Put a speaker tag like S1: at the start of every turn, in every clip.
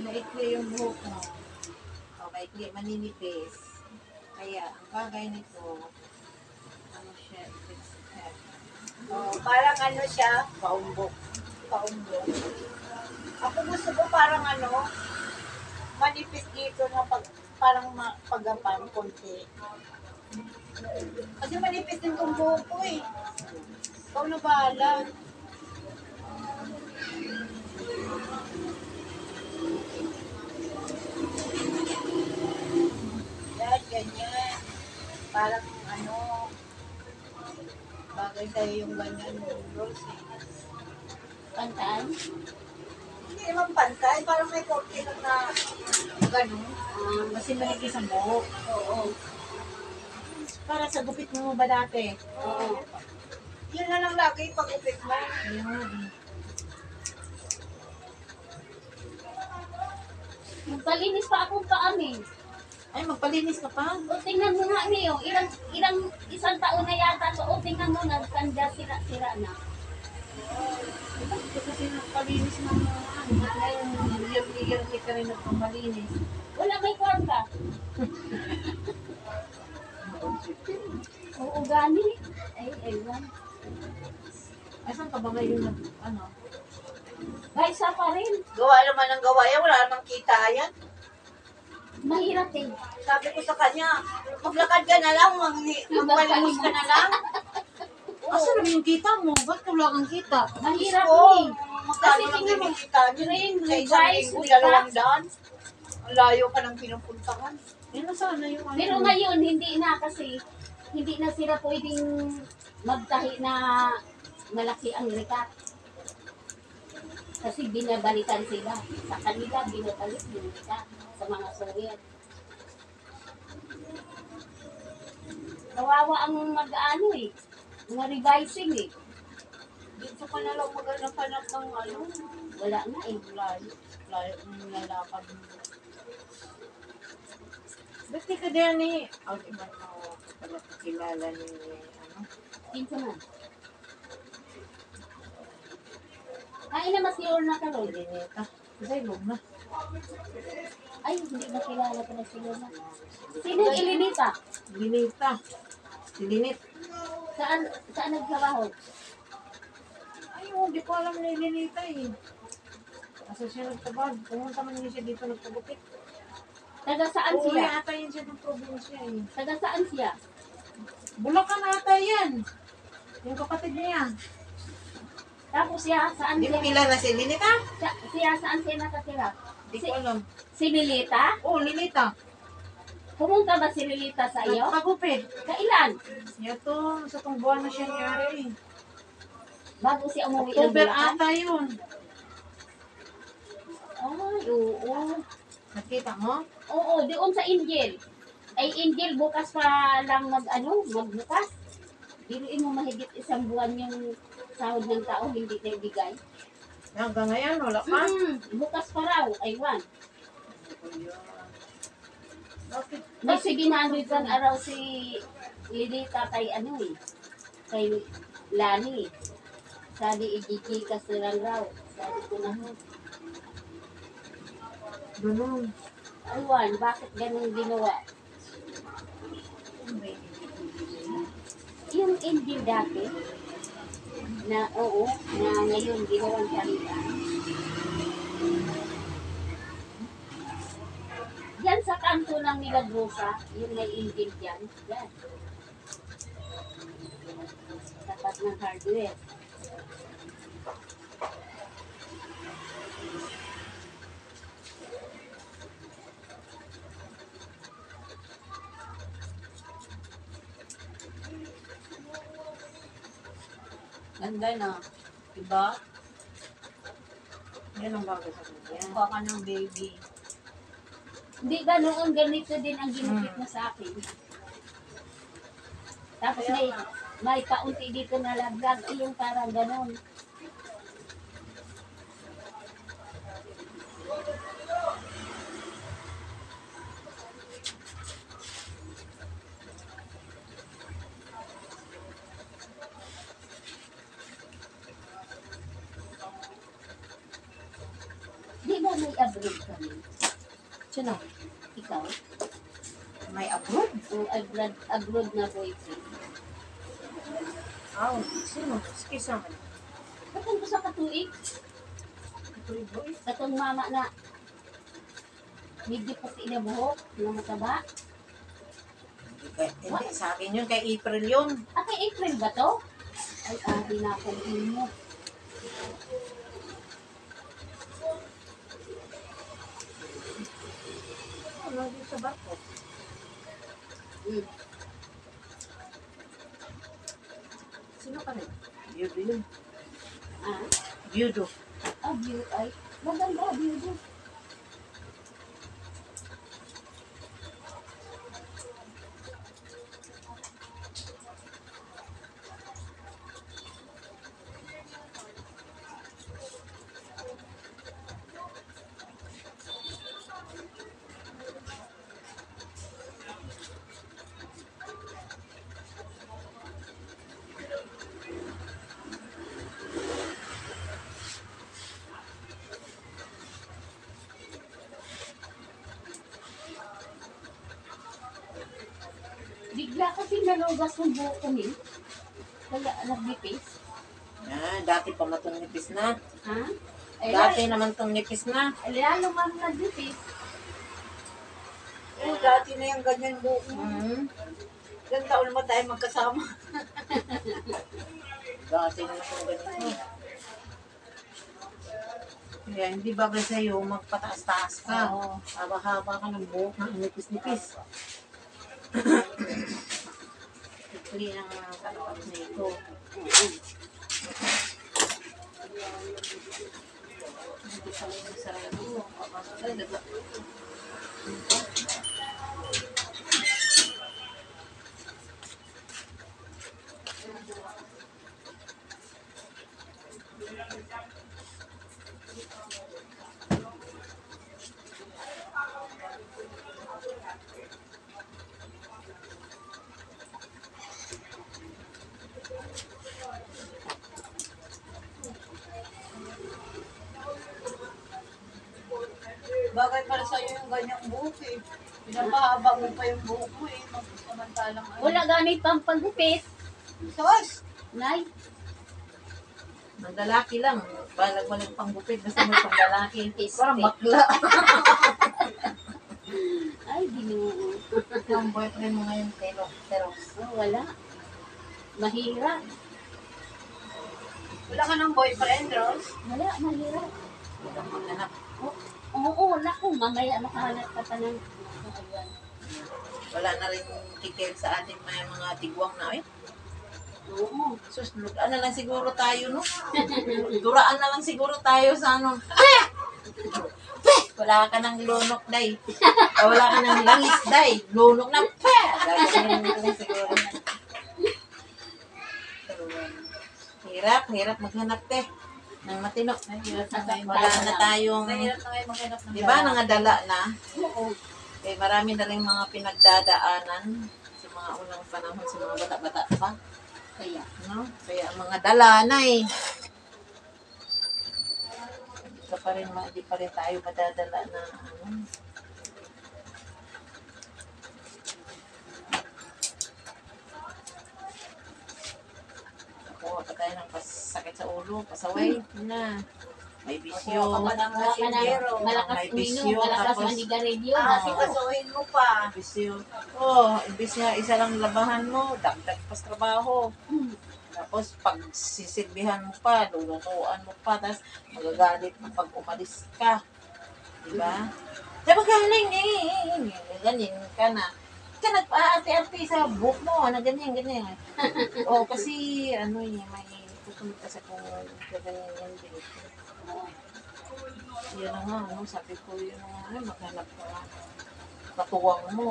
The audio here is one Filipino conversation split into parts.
S1: maikli yung buhok mo. O, maikli, maninipis. Kaya, ang bagay nito, ano siya,
S2: Oh, parang ano siya,
S1: paumbok.
S2: paumbong. Ako gusto ko parang ano, manipis dito na parang pagapan konti. Kasi manipis din tong buhok ko eh. Ikaw na bahala. Yan, ganyan. Parang ano, bagay sa'yo yung ganyan, Rose eh.
S3: Pantaan?
S2: Hindi naman pantay, parang may konti lang na gano'n.
S1: Kasi manipis ang buhok.
S2: Oo.
S1: Para sa gupit mo ba dati?
S2: Oo. Yun na lang lagi pag-upit mo.
S1: Ayun.
S3: Magpalinis pa akong paamin.
S1: Ay, magpalinis ka pa?
S3: O tingnan mo nga niyo, isang taon na yata to. O tingnan mo, nagkanda sira na.
S1: Ito kasi nagpalinis ng mga ano. Ngayon, year hindi ka rin nagpamalinis.
S3: Wala may kwarta. Oo, gani. Ay, ewan.
S1: Ay, saan ka ba ngayon ano?
S3: Guys, sa pa rin.
S2: Gawa naman ng gawa yan, wala namang kita yan.
S3: Mahirap eh.
S2: Sabi ko sa kanya, maglakad ka na lang, magpalinis ka na lang.
S1: Asa naman yung kita mo? Ba't wala kang kita?
S3: Mahirap
S2: Oo,
S3: eh.
S2: magkano lang
S3: tingnan mo,
S2: kinikita niyo?
S3: ring,
S2: Sa isang
S3: revise,
S2: linggo,
S3: recap.
S2: 200. Ang layo pa ng pinupuntahan.
S1: Eh, nasaan na yung ano?
S3: Pero ngayon, hindi na kasi hindi na sila pwedeng magtahi na malaki ang rekat. Kasi binabalikan sila. Sa kanila, binabalik yung rekat sa mga Soviet. Kawawa ang mag-ano eh. Mga revising eh.
S2: Dito ka na lang maghanap-hanap ng ano.
S3: Wala na eh.
S2: Layo ng lalakad mo.
S1: Ba't di ka din eh? Ang iba mo pala kilala ni ano?
S3: Pinsa man. Kain na mas yun na karoon.
S1: Ilinita. Kasi log na.
S3: Ay, hindi ba kilala ko na sila na. Sino yung Ilinita?
S1: Ilinita. Silinit.
S3: Saan nagtrabaho?
S1: Ay, hindi ko alam na ilinita eh. Kasi siya nagtabag. Pumunta man niya siya dito nagpagupit.
S3: Taga saan
S1: Oo,
S3: siya?
S1: ata yun siya ng probinsya eh.
S3: Taga saan siya?
S1: Bulacan ata yan. Yung kapatid niya.
S3: Tapos siya, saan
S1: Hindi mo
S3: siya?
S1: kilala si Linita?
S3: Siya, saan siya nakatira?
S1: Hindi ko alam.
S3: Si Lilita?
S1: Oh, Linita.
S3: Pumunta ba si Lilita sa iyo?
S1: Nagpagupit.
S3: Kailan?
S1: Yato, sa tong buwan na siya niyari eh.
S3: Bago siya umuwi ng
S1: October
S3: Bulacan?
S1: ata yun.
S3: Ay, oo.
S1: Nakita mo?
S3: Oo, doon sa Angel. Ay, Angel, bukas pa lang magbukas. Biruin mo mahigit isang buwan yung sahod ng tao, hindi na ibigay.
S1: Hanggang ngayon, wala pa.
S3: Bukas pa raw, aywan.
S1: Bakit?
S3: May 700 lang araw si Lilita kay kay Lani. Sabi, i-gigikas na lang raw. Sabi ko na,
S1: Ganun.
S3: aywan, bakit ganun ginawa? Yung Angel dati, na oo, na ngayon ginawang kanila. Yan sa kanto ng Milagrosa, yung may Angel dyan, yan. Tapat ng hardware.
S2: Ganda na. Diba?
S1: Yan ang bagay sa kanya.
S2: Mukha ka ng baby.
S3: Hindi ba noon ganito din ang ginupit mo sa akin? Tapos may paunti dito na laglag, yung parang ganon. Di ba may abroad kami.
S1: Sino?
S3: Ikaw?
S1: May abroad?
S3: O abroad na boyfriend.
S1: Oh, sino? Excuse naman.
S3: Katong ko sa katuig. Katong mama na medyo puti na buhok, na mataba.
S1: Hindi, sa akin yun. Kay April yun.
S3: Ah, kay April ba to? Ay, di na ako mo.
S1: Ano dito sa barko? Sino ka rin? Beauty yun.
S3: Ah,
S1: Beauty.
S3: view ay. Maganda, view. Bigla kasi nalugas ng buhok ko ni. Wala, nagbipis.
S1: Dati pa matong nipis na.
S3: Ha? Ay,
S1: Dati naman tong nipis na.
S3: lalo man nagbipis.
S2: Dati na yung ganyan buhok mo. Ilang taon naman tayo magkasama.
S1: Dati naman tong ganito. Kaya hindi bagay sa'yo magpataas-taas ka.
S3: Oo.
S1: Haba-haba ka ng buhok na nipis-nipis. Ikli ang kalapat na ito. Hindi pala yung sarili mo. Ay, daga.
S2: Bagay para sa'yo yung ganyang buhok eh. Pinapahaba mo pa yung buhok mo eh. Samantalang ano.
S3: Wala ganit pang paggupit.
S2: Sos!
S3: Nay,
S1: Mandalaki lang. Balag-balag pang gupit. Basta may pandalaki.
S3: Piste.
S1: Parang bakla.
S3: ay, ginoo.
S1: Ang boyfriend mo ngayon, Teros.
S3: Oh, wala. Mahirap.
S2: Wala ka ng boyfriend, Rose?
S3: Wala, mahirap.
S1: Walang maghanap.
S3: Oo, naku, mamaya makahanap ka pa ng ayan.
S1: Wala na rin kikil sa atin may mga tigwang na eh.
S3: Oo.
S1: Sus, ano lang siguro tayo, no? Duraan na lang siguro tayo sa ano. Wala ka ng lunok, day. Wala ka ng langis, day. Lunok na, gagawin na lang siguro. Hirap maghanap, te. Ng matino. Wala na tayong,
S2: Mahirap na ngayon maghanap ng
S1: di ba, nangadala na?
S3: Oo.
S1: Eh, marami na rin mga pinagdadaanan sa mga unang panahon, sa mga bata-bata pa.
S3: Kaya.
S1: No? Kaya mga dala na eh. Di pa rin tayo madadala na ano. Ako, tayo ng sakit sa ulo, pasaway na. May bisyo.
S3: Malakas
S1: May
S3: uminom,
S1: bisyo,
S3: malakas
S1: tapos-
S3: manigarilyo.
S2: Kasi kasuhin mo pa.
S1: Bisyo. Oh, imbis nga isa lang labahan mo, dagdag pas trabaho. Tapos pag sisilbihan mo pa, lulutuan mo pa, tapos magagalit mo pag umalis ka. Diba? Diba galing ganyan ka na. Ka nagpa-ate-ate sa buhok mo, na ganyan. Oh, kasi ano eh, may pupunta sa kung ganyan yan din. Yan na nga, ano, sabi ko yun na nga, maghanap ka nga. Katuwang mo.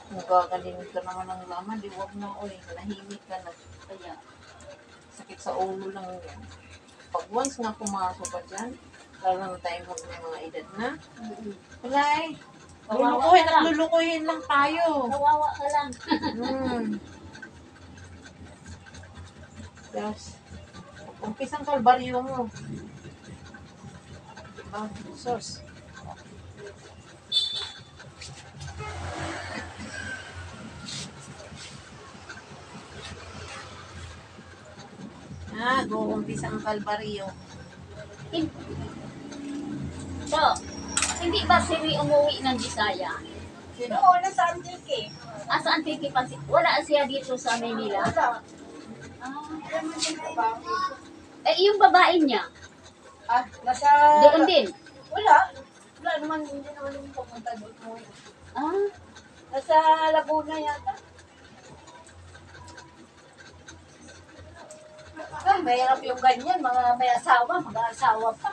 S1: Kung gagaling ka naman ng laman, di wag na, oy, nahimik ka na.
S3: Kaya.
S1: Sakit sa ulo lang yan. Pag once nga pumasok ka dyan, lalo na tayo may mga edad na, wala eh.
S3: Kawawa ka lang.
S1: Lulukuhin lang tayo.
S3: Kawawa ka lang.
S1: Yes. Umpisang kalbaryo mo. Ibang source. Guumpisa ang kalbaryo.
S3: So, hindi ba si Ri umuwi ng Bisaya?
S1: Sino?
S2: Oo, nasa Antique.
S3: Saan titipan? Wala siya dito sa Manila?
S2: Wala.
S3: Ah,
S2: Alam mo yung trabaho.
S3: yung babae niya,
S2: Nasa...
S3: doon din.
S2: Wala. Wala naman, hindi naman yung pumunta doon.
S3: Ah,
S2: Nasa Laguna yata. Mahirap yung ganyan, mga may asawa, mag-aasawa pa.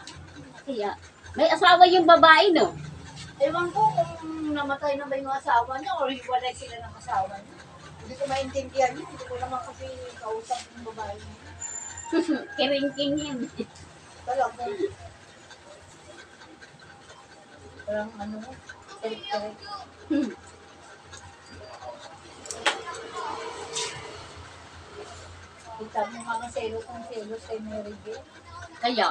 S3: kaya. May asawa yung babae, no?
S2: Ewan ko kung namatay na ba yung asawa niya o hiwalay sila ng asawa niya. Hindi ko maintindihan yun. Hindi ko naman kasi kausap ng babae niya.
S3: Kiringking yun.
S2: Talagang parang ano, terik-terik. Kita mo mga selos kay Mary Jane.
S3: Kaya,